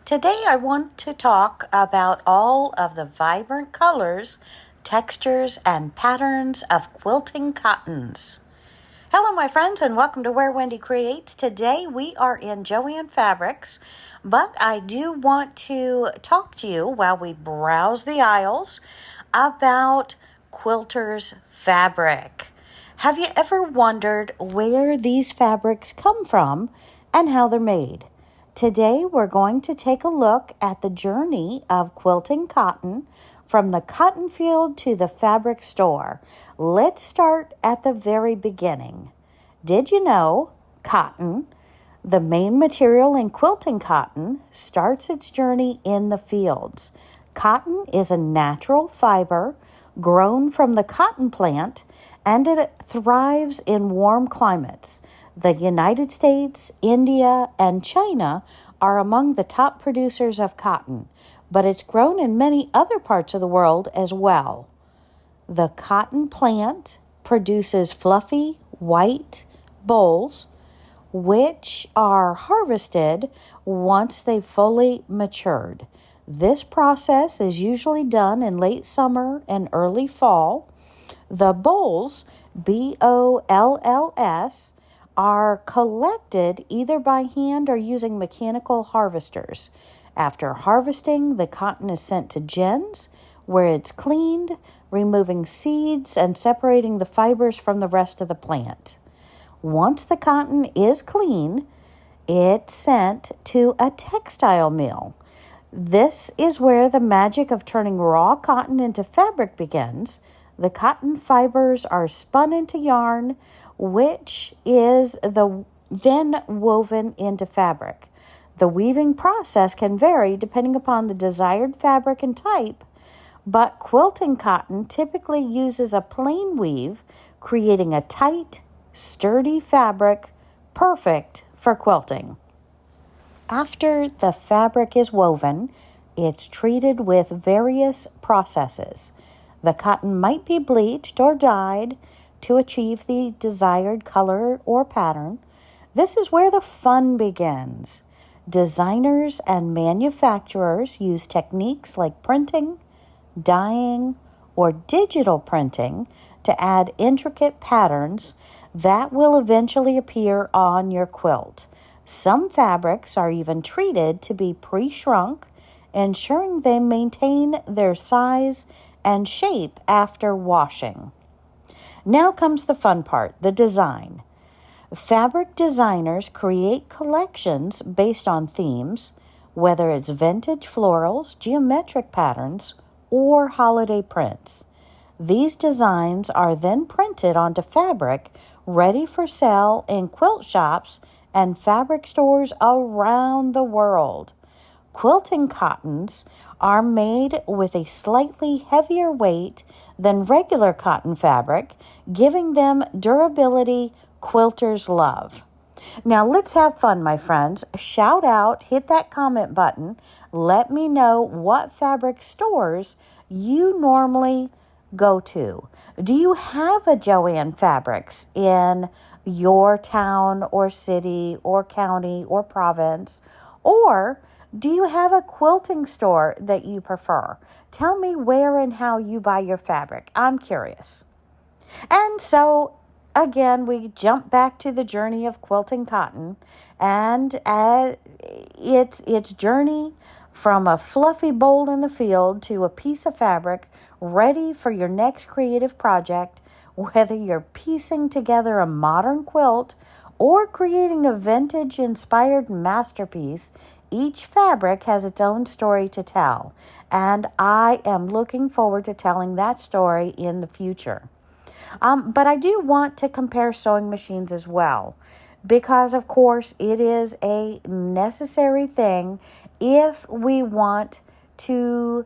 Today I want to talk about all of the vibrant colors, textures, and patterns of quilting cottons. Hello, my friends, and welcome to Where Wendy Creates. Today we are in Joann Fabrics, but I do want to talk to you while we browse the aisles about Quilter's fabric. Have you ever wondered where these fabrics come from and how they're made? Today we're going to take a look at the journey of quilting cotton from the cotton field to the fabric store. Let's start at the very beginning. Did you know cotton, the main material in quilting cotton, starts its journey in the fields? Cotton is a natural fiber grown from the cotton plant, and it thrives in warm climates. The United States, India, and China are among the top producers of cotton, but it's grown in many other parts of the world as well. The cotton plant produces fluffy white bolls, which are harvested once they've fully matured. This process is usually done in late summer and early fall. The bolls, BOLLS, are collected either by hand or using mechanical harvesters. After harvesting, the cotton is sent to gins, where it's cleaned, removing seeds and separating the fibers from the rest of the plant. Once the cotton is clean, it's sent to a textile mill. This is where the magic of turning raw cotton into fabric begins. The cotton fibers are spun into yarn, which is then woven into fabric. The weaving process can vary depending upon the desired fabric and type, but quilting cotton typically uses a plain weave, creating a tight, sturdy fabric perfect for quilting. After the fabric is woven, it's treated with various processes. The cotton might be bleached or dyed to achieve the desired color or pattern. This is where the fun begins. Designers and manufacturers use techniques like printing, dyeing, or digital printing to add intricate patterns that will eventually appear on your quilt. Some fabrics are even treated to be pre-shrunk, ensuring they maintain their size and shape after washing. Now comes the fun part, the design. Fabric designers create collections based on themes, whether it's vintage florals, geometric patterns, or holiday prints. These designs are then printed onto fabric, ready for sale in quilt shops and fabric stores around the world. Quilting cottons are made with a slightly heavier weight than regular cotton fabric, giving them durability quilters love. Now let's have fun, my friends. Shout out, hit that comment button. Let me know what fabric stores you normally go to. Do you have a Joann Fabrics in your town or city or county or province? Or do you have a quilting store that you prefer? Tell me where and how you buy your fabric. I'm curious. And so, again, we jump back to the journey of quilting cotton and its journey from a fluffy boll in the field to a piece of fabric ready for your next creative project, whether you're piecing together a modern quilt or creating a vintage-inspired masterpiece. Each fabric has its own story to tell, and I am looking forward to telling that story in the future. But I do want to compare sewing machines as well, because of course it is a necessary thing if we want to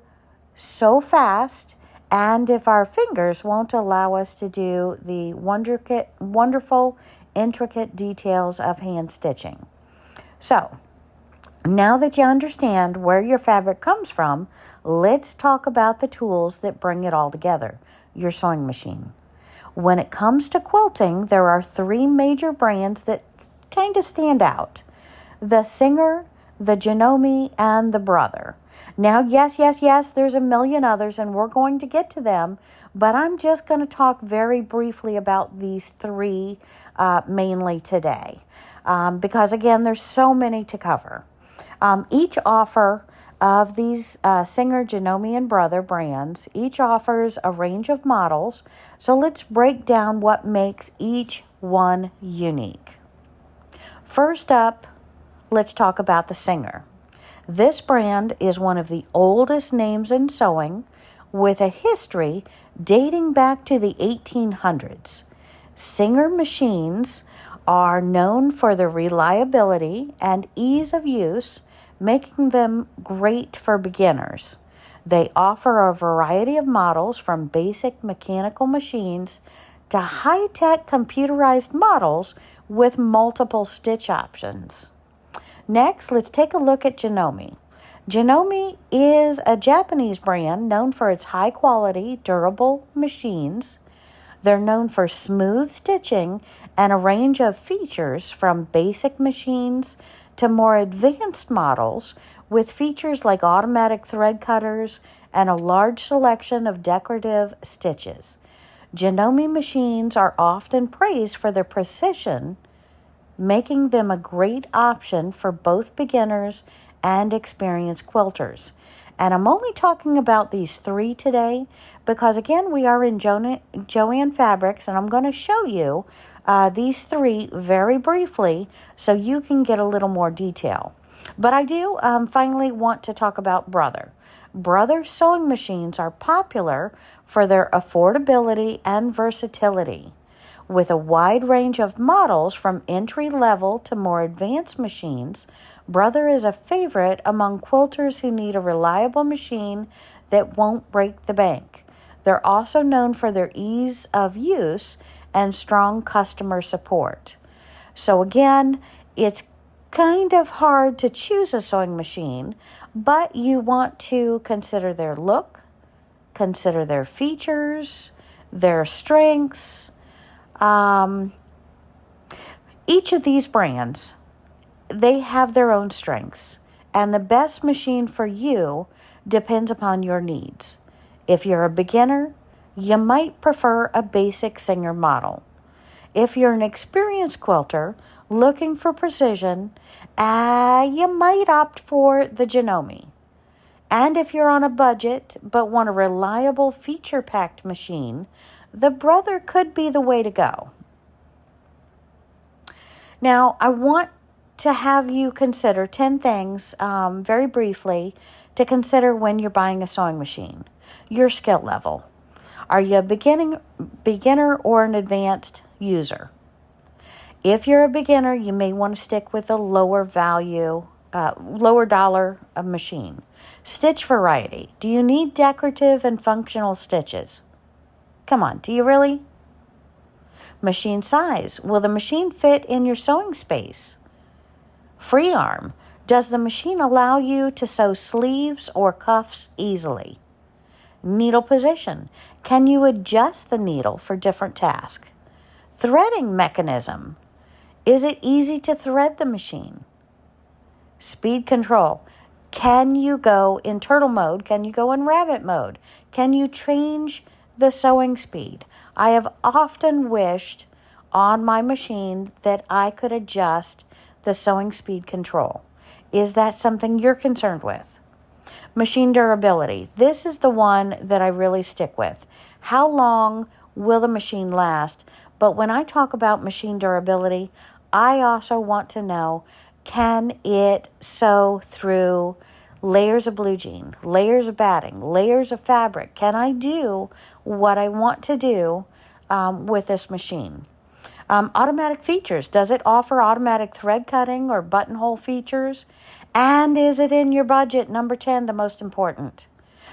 sew fast and if our fingers won't allow us to do the wonderful, intricate details of hand stitching. So, now that you understand where your fabric comes from, let's talk about the tools that bring it all together, your sewing machine. When it comes to quilting, there are three major brands that kind of stand out. The Singer, the Janome, and the Brother. Now, yes, there's a million others, and we're going to get to them, but I'm just going to talk very briefly about these three mainly today, because, again, there's so many to cover. Each offer of these Singer, Janome, and Brother brands, each offers a range of models, so let's break down what makes each one unique. First up, let's talk about the Singer. This brand is one of the oldest names in sewing, with a history dating back to the 1800s. Singer machines are known for their reliability and ease of use, making them great for beginners. They offer a variety of models from basic mechanical machines to high-tech computerized models with multiple stitch options. Next, let's take a look at Janome. Janome is a Japanese brand known for its high-quality, durable machines. They're known for smooth stitching and a range of features from basic machines to more advanced models with features like automatic thread cutters and a large selection of decorative stitches. Janome machines are often praised for their precision, making them a great option for both beginners and experienced quilters. And I'm only talking about these three today because, again, we are in Joann Fabrics, and I'm going to show you these three very briefly so you can get a little more detail. But I do finally want to talk about Brother. Brother sewing machines are popular for their affordability and versatility. With a wide range of models from entry-level to more advanced machines, Brother is a favorite among quilters who need a reliable machine that won't break the bank. They're also known for their ease of use and strong customer support. So again, it's kind of hard to choose a sewing machine, but you want to consider their look, consider their features, their strengths. Each of these brands, they have their own strengths, and the best machine for you depends upon your needs. If you're a beginner, you might prefer a basic Singer model. If you're an experienced quilter looking for precision, you might opt for the Janome. And if you're on a budget but want a reliable feature-packed machine, the Brother could be the way to go. Now, I want to have you consider 10 things very briefly to consider when you're buying a sewing machine. Your skill level. Are you a beginner or an advanced user? If you're a beginner, you may want to stick with a lower dollar machine. Stitch variety. Do you need decorative and functional stitches? Come on, do you really? Machine size. Will the machine fit in your sewing space? Free arm. Does the machine allow you to sew sleeves or cuffs easily? Needle position. Can you adjust the needle for different tasks? Threading mechanism. Is it easy to thread the machine? Speed control. Can you go in turtle mode? Can you go in rabbit mode? Can you change the sewing speed? I have often wished on my machine that I could adjust the sewing speed control. Is that something you're concerned with? Machine durability. This is the one that I really stick with. How long will the machine last? But when I talk about machine durability, I also want to know, can it sew through layers of blue jean, layers of batting, layers of fabric? Can I do what I want to do with this machine? Automatic features. Does it offer automatic thread cutting or buttonhole features? And is it in your budget? Number 10, the most important.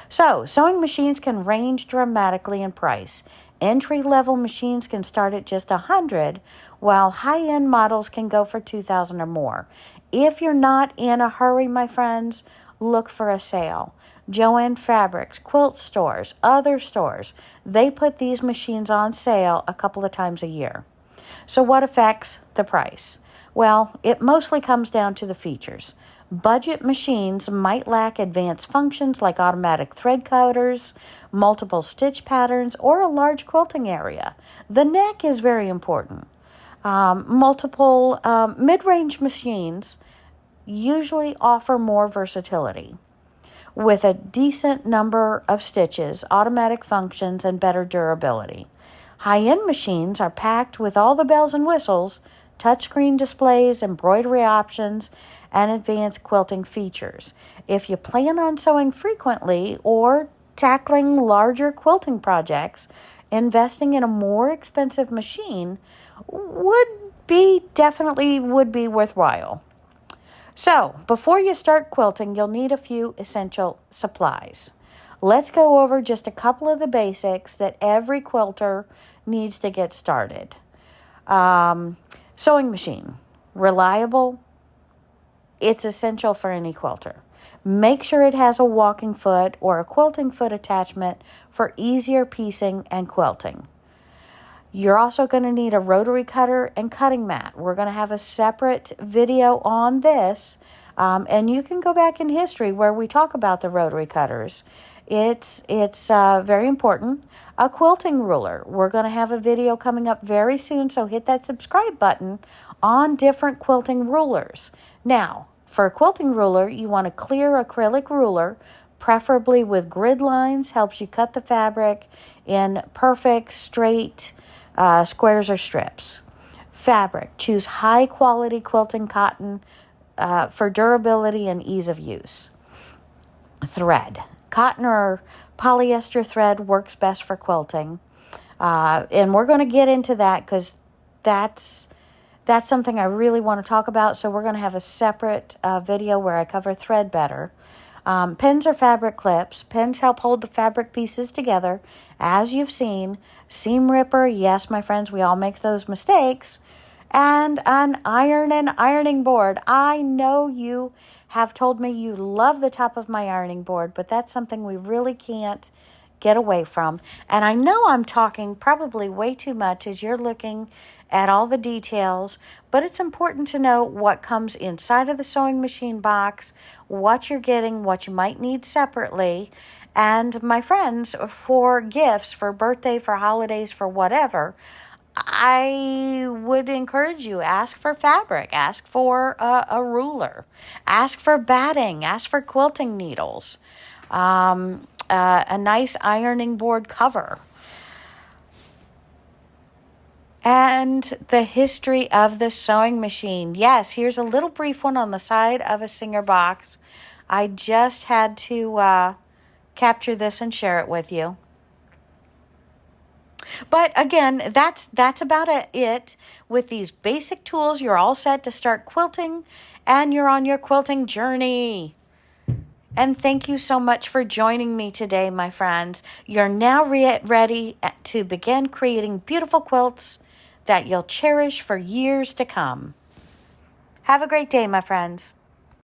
So, sewing machines can range dramatically in price. Entry-level machines can start at just $100, while high-end models can go for $2,000 or more. If you're not in a hurry, my friends, look for a sale. Joann Fabrics, Quilt stores, other stores, they put these machines on sale a couple of times a year. So what affects the price? Well, it mostly comes down to the features. Budget machines might lack advanced functions like automatic thread cutters, multiple stitch patterns, or a large quilting area. The neck is very important. Multiple mid-range machines usually offer more versatility with a decent number of stitches, automatic functions, and better durability. High-end machines are packed with all the bells and whistles, touchscreen displays, embroidery options, and advanced quilting features. If you plan on sewing frequently or tackling larger quilting projects, investing in a more expensive machine would be worthwhile. So, before you start quilting, you'll need a few essential supplies. Let's go over just a couple of the basics that every quilter needs to get started. Sewing machine, reliable. It's essential for any quilter. Make sure it has a walking foot or a quilting foot attachment for easier piecing and quilting. You're also going to need a rotary cutter and cutting mat. We're going to have a separate video on this, and you can go back in history where we talk about the rotary cutters. It's very important. A quilting ruler. We're going to have a video coming up very soon, so hit that subscribe button on different quilting rulers. Now, for a quilting ruler, you want a clear acrylic ruler, preferably with grid lines, helps you cut the fabric in perfect, straight squares or strips. Fabric. Choose high quality quilting cotton for durability and ease of use. Thread. Cotton or polyester thread works best for quilting. And we're going to get into that because that's something I really want to talk about. So we're going to have a separate video where I cover thread better. Pins or fabric clips. Pins help hold the fabric pieces together. As you've seen, seam ripper. Yes, my friends, we all make those mistakes. And an iron and ironing board. I know you have told me you love the top of my ironing board, but that's something we really can't get away from. And I know I'm talking probably way too much as you're looking at all the details, but it's important to know what comes inside of the sewing machine box, what you're getting, what you might need separately. And my friends, for gifts, for birthday, for holidays, for whatever, I would encourage you, ask for fabric, ask for a ruler, ask for batting, ask for quilting needles, a nice ironing board cover. And the history of the sewing machine. Yes, here's a little brief one on the side of a Singer box. I just had to capture this and share it with you. But again, that's about it. With these basic tools, you're all set to start quilting, and you're on your quilting journey. And thank you so much for joining me today, my friends. You're now ready to begin creating beautiful quilts that you'll cherish for years to come. Have a great day, my friends.